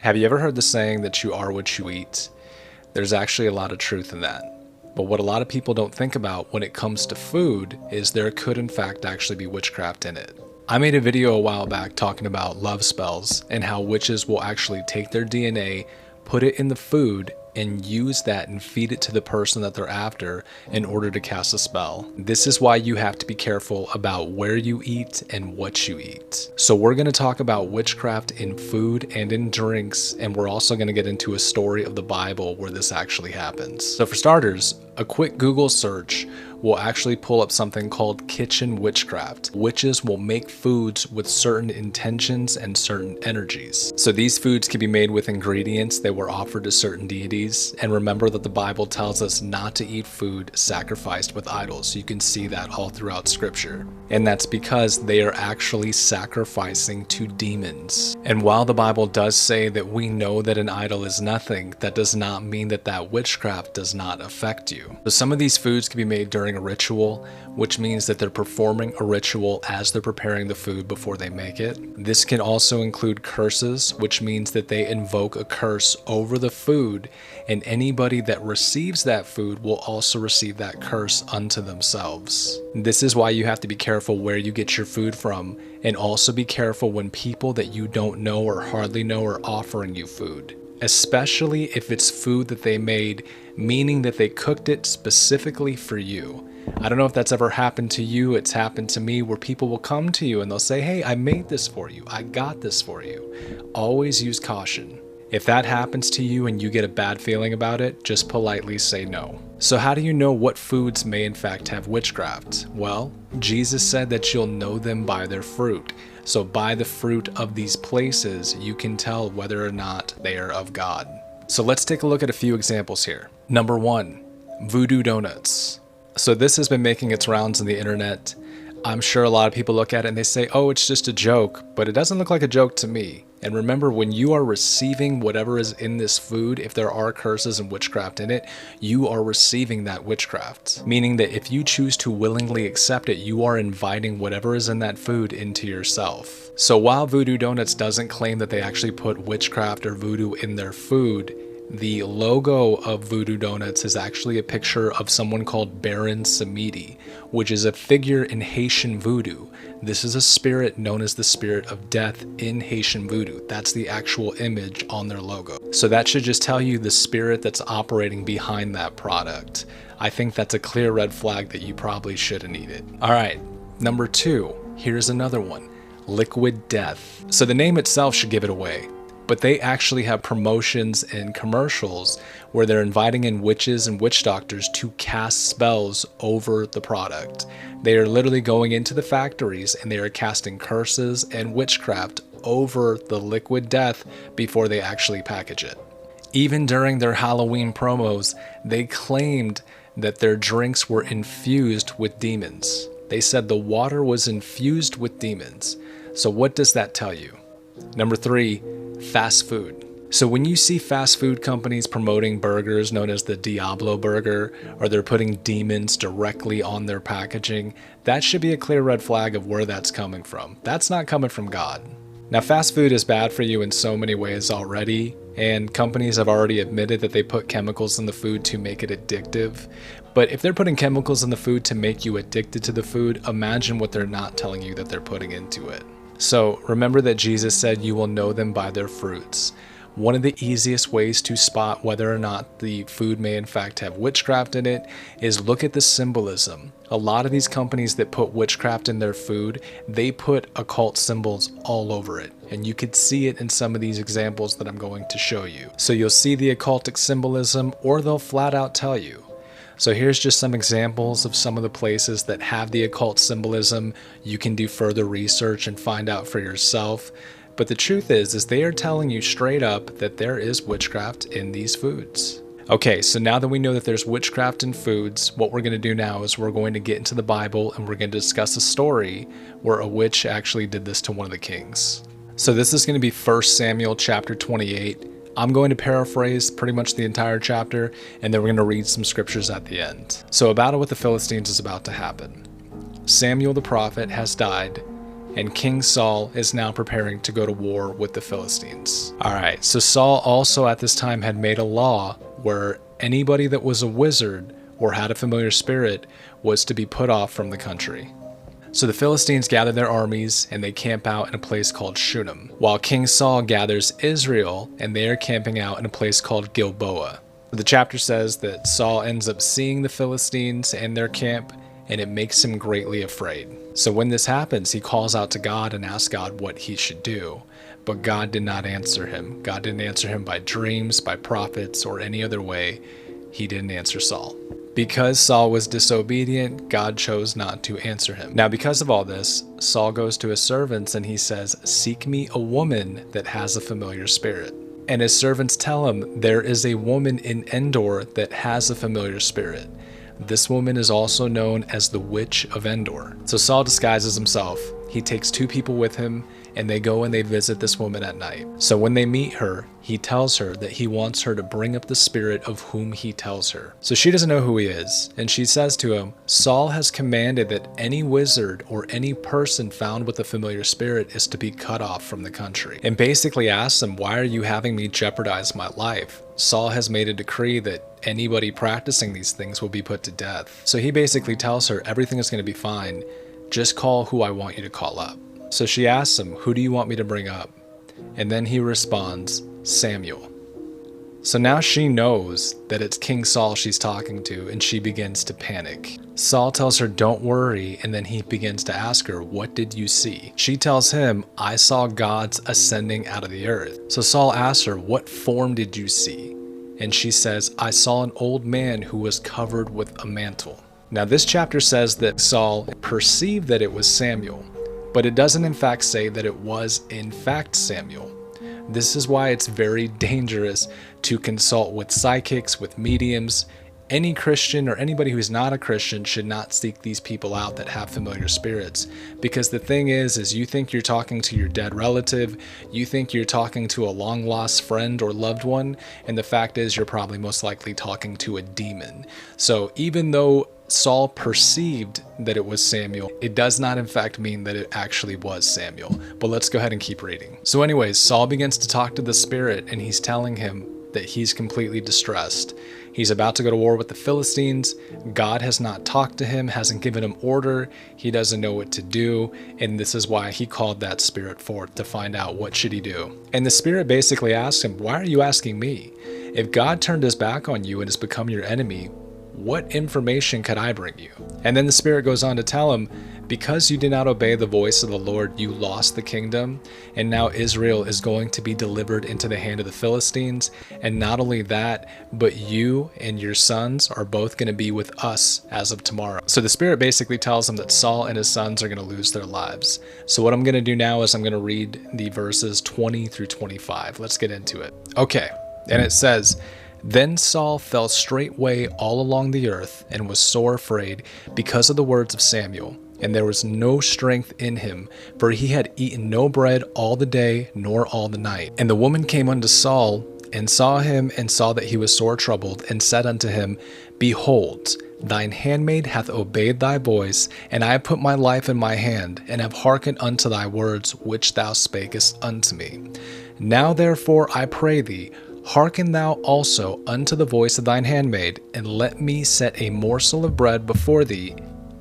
Have you ever heard the saying that you are what you eat? There's actually a lot of truth in that. But what a lot of people don't think about when it comes to food is there could in fact actually be witchcraft in it. I made a video a while back talking about love spells and how witches will actually take their DNA, put it in the food, and use that and feed it to the person that they're after in order to cast a spell. This is why you have to be careful about where you eat and what you eat. So we're going to talk about witchcraft in food and in drinks, and we're also going to get into a story of the Bible where this actually happens. So for starters, a quick Google search will actually pull up something called kitchen witchcraft. Witches will make foods with certain intentions and certain energies. So these foods can be made with ingredients that were offered to certain deities. And remember that the Bible tells us not to eat food sacrificed with idols. So you can see that all throughout scripture. And that's because they are actually sacrificing to demons. And while the Bible does say that we know that an idol is nothing, that does not mean that that witchcraft does not affect you. So some of these foods can be made during a ritual, which means that they're performing a ritual as they're preparing the food before they make it. This can also include curses, which means that they invoke a curse over the food, and anybody that receives that food will also receive that curse unto themselves. This is why you have to be careful where you get your food from, and also be careful when people that you don't know or hardly know are offering you food. Especially if it's food that they made, meaning that they cooked it specifically for you. I don't know if that's ever happened to you. It's happened to me where people will come to you and they'll say, hey, I made this for you. I got this for you. Always use caution. If that happens to you and you get a bad feeling about it, just politely say no. So how do you know what foods may in fact have witchcraft? Well, Jesus said that you'll know them by their fruit. So by the fruit of these places, you can tell whether or not they are of God. So let's take a look at a few examples here. Number 1, voodoo donuts. So this has been making its rounds on the internet. I'm sure a lot of people look at it and they say, oh, it's just a joke, but it doesn't look like a joke to me. And remember, when you are receiving whatever is in this food, if there are curses and witchcraft in it, you are receiving that witchcraft. Meaning that if you choose to willingly accept it, you are inviting whatever is in that food into yourself. So while Voodoo Donuts doesn't claim that they actually put witchcraft or voodoo in their food, the logo of Voodoo Donuts is actually a picture of someone called Baron Samedi, which is a figure in Haitian voodoo. This is a spirit known as the spirit of death in Haitian voodoo. That's the actual image on their logo. So that should just tell you the spirit that's operating behind that product. I think that's a clear red flag that you probably shouldn't eat it. All right, number 2, here's another one, liquid death. So the name itself should give it away. But they actually have promotions and commercials where they're inviting in witches and witch doctors to cast spells over the product. They are literally going into the factories and they are casting curses and witchcraft over the liquid death before they actually package it. Even during their Halloween promos, they claimed that their drinks were infused with demons. They said the water was infused with demons. So what does that tell you? Number 3, fast food. So when you see fast food companies promoting burgers known as the Diablo burger, or they're putting demons directly on their packaging, that should be a clear red flag of where that's coming from. That's not coming from God. Now, fast food is bad for you in so many ways already, and companies have already admitted that they put chemicals in the food to make it addictive. But if they're putting chemicals in the food to make you addicted to the food, imagine what they're not telling you that they're putting into it. So remember that Jesus said you will know them by their fruits. One of the easiest ways to spot whether or not the food may in fact have witchcraft in it is look at the symbolism. A lot of these companies that put witchcraft in their food, they put occult symbols all over it. And you could see it in some of these examples that I'm going to show you. So you'll see the occultic symbolism, or they'll flat out tell you. So here's just some examples of some of the places that have the occult symbolism. You can do further research and find out for yourself. But the truth is they are telling you straight up that there is witchcraft in these foods. Okay, so now that we know that there's witchcraft in foods, what we're going to do now is we're going to get into the Bible and we're going to discuss a story where a witch actually did this to one of the kings. So this is going to be 1 Samuel chapter 28. I'm going to paraphrase pretty much the entire chapter, and then we're going to read some scriptures at the end. So a battle with the Philistines is about to happen. Samuel the prophet has died. and King Saul is now preparing to go to war with the Philistines. Alright, so Saul also at this time had made a law where anybody that was a wizard or had a familiar spirit was to be put off from the country. So the Philistines gather their armies and they camp out in a place called Shunem, while King Saul gathers Israel and they are camping out in a place called Gilboa. The chapter says that Saul ends up seeing the Philistines and their camp, and it makes him greatly afraid. So when this happens, he calls out to God and asks God what he should do. But God did not answer him. God didn't answer him by dreams, by prophets, or any other way. He didn't answer Saul. Because Saul was disobedient, God chose not to answer him. Now, because of all this, Saul goes to his servants and he says, "Seek me a woman that has a familiar spirit." And his servants tell him, "There is a woman in Endor that has a familiar spirit. This woman is also known as the Witch of Endor." So Saul disguises himself. He takes 2 people with him, and they go and they visit this woman at night. So when they meet her, he tells her that he wants her to bring up the spirit of whom he tells her. So she doesn't know who he is, and she says to him, "Saul has commanded that any wizard or any person found with a familiar spirit is to be cut off from the country." And basically asks him, "Why are you having me jeopardize my life? Saul has made a decree that anybody practicing these things will be put to death." So he basically tells her everything is going to be fine. Just call who I want you to call up. So she asks him, "Who do you want me to bring up?" And then he responds, "Samuel." So now she knows that it's King Saul she's talking to, and she begins to panic. Saul tells her, "Don't worry," and then he begins to ask her, "What did you see?" She tells him, "I saw gods ascending out of the earth." So Saul asks her, "What form did you see?" And she says, "I saw an old man who was covered with a mantle." Now this chapter says that Saul perceived that it was Samuel, but it doesn't in fact say that it was in fact Samuel. This is why it's very dangerous to consult with psychics, with mediums. Any Christian or anybody who's not a Christian should not seek these people out that have familiar spirits. Because the thing is you think you're talking to your dead relative, you think you're talking to a long lost friend or loved one, and the fact is you're probably most likely talking to a demon. So even though Saul perceived that it was Samuel, it does not in fact mean that it actually was Samuel. But let's go ahead and keep reading. So anyways, Saul begins to talk to the spirit, and he's telling him that he's completely distressed. He's about to go to war with the Philistines. God has not talked to him, hasn't given him order. He doesn't know what to do. And this is why he called that spirit forth to find out what should he do. And the spirit basically asked him, "Why are you asking me? If God turned his back on you and has become your enemy, what information could I bring you?" And then the spirit goes on to tell him, "Because you did not obey the voice of the Lord, you lost the kingdom, and now Israel is going to be delivered into the hand of the Philistines. And not only that, but you and your sons are both going to be with us as of tomorrow." So the spirit basically tells him that Saul and his sons are going to lose their lives. So what I'm going to do now is I'm going to read the verses 20 through 25. Let's get into it. Okay, and it says, "Then Saul fell straightway all along the earth and was sore afraid because of the words of Samuel. And there was no strength in him, for he had eaten no bread all the day nor all the night. And the woman came unto Saul, and saw him, and saw that he was sore troubled, and said unto him, Behold, thine handmaid hath obeyed thy voice, and I have put my life in my hand, and have hearkened unto thy words which thou spakest unto me. Now therefore I pray thee, hearken thou also unto the voice of thine handmaid, and let me set a morsel of bread before thee,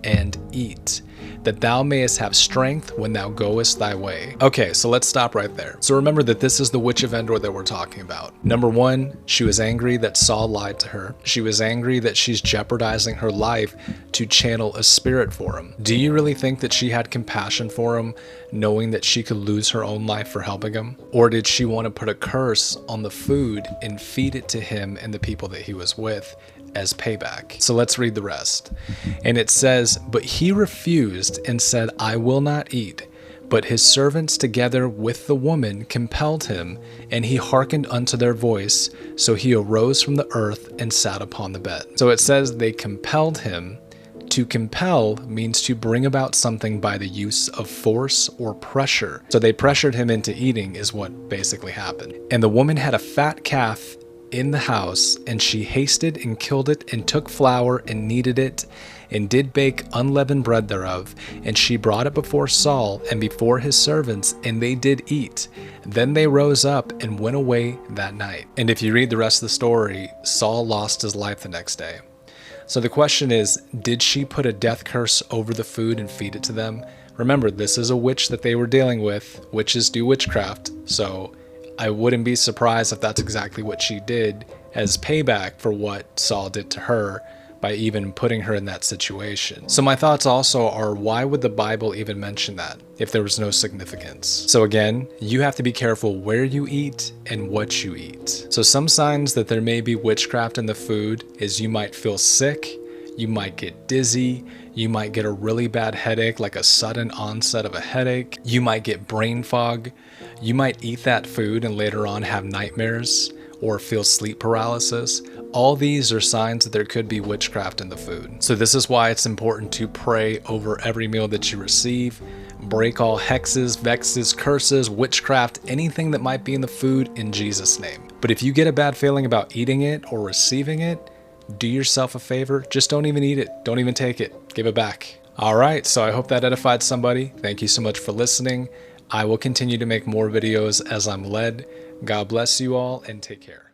and eat, that thou mayest have strength when thou goest thy way." Okay, so let's stop right there. So remember that this is the Witch of Endor that we're talking about. Number one, she was angry that Saul lied to her. She was angry that she's jeopardizing her life to channel a spirit for him. Do you really think that she had compassion for him, knowing that she could lose her own life for helping him? Or did she want to put a curse on the food and feed it to him and the people that he was with as payback? So let's read the rest. And it says, "But he refused and said, I will not eat. But his servants together with the woman compelled him, and he hearkened unto their voice. So he arose from the earth and sat upon the bed." So it says they compelled him. To compel means to bring about something by the use of force or pressure. So they pressured him into eating is what basically happened. "And the woman had a fat calf in the house, and she hasted and killed it, and took flour and kneaded it, and did bake unleavened bread thereof. And she brought it before Saul and before his servants, and they did eat. Then they rose up and went away that night. And if you read the rest of the story, Saul lost his life the next day. So the question is, did she put a death curse over the food and feed it to them? Remember, this is a witch that they were dealing with. Witches do witchcraft, so I wouldn't be surprised if that's exactly what she did as payback for what Saul did to her by even putting her in that situation. So my thoughts also are, why would the Bible even mention that if there was no significance? So again, you have to be careful where you eat and what you eat. So some signs that there may be witchcraft in the food is you might feel sick, you might get dizzy, you might get a really bad headache, like a sudden onset of a headache, you might get brain fog, you might eat that food and later on have nightmares or feel sleep paralysis. All these are signs that there could be witchcraft in the food. So this is why it's important to pray over every meal that you receive. Break all hexes, vexes, curses, witchcraft, anything that might be in the food in Jesus' name. But if you get a bad feeling about eating it or receiving it, do yourself a favor. Just don't even eat it. Don't even take it. Give it back. All right, so I hope that edified somebody. Thank you so much for listening. I will continue to make more videos as I'm led. God bless you all and take care.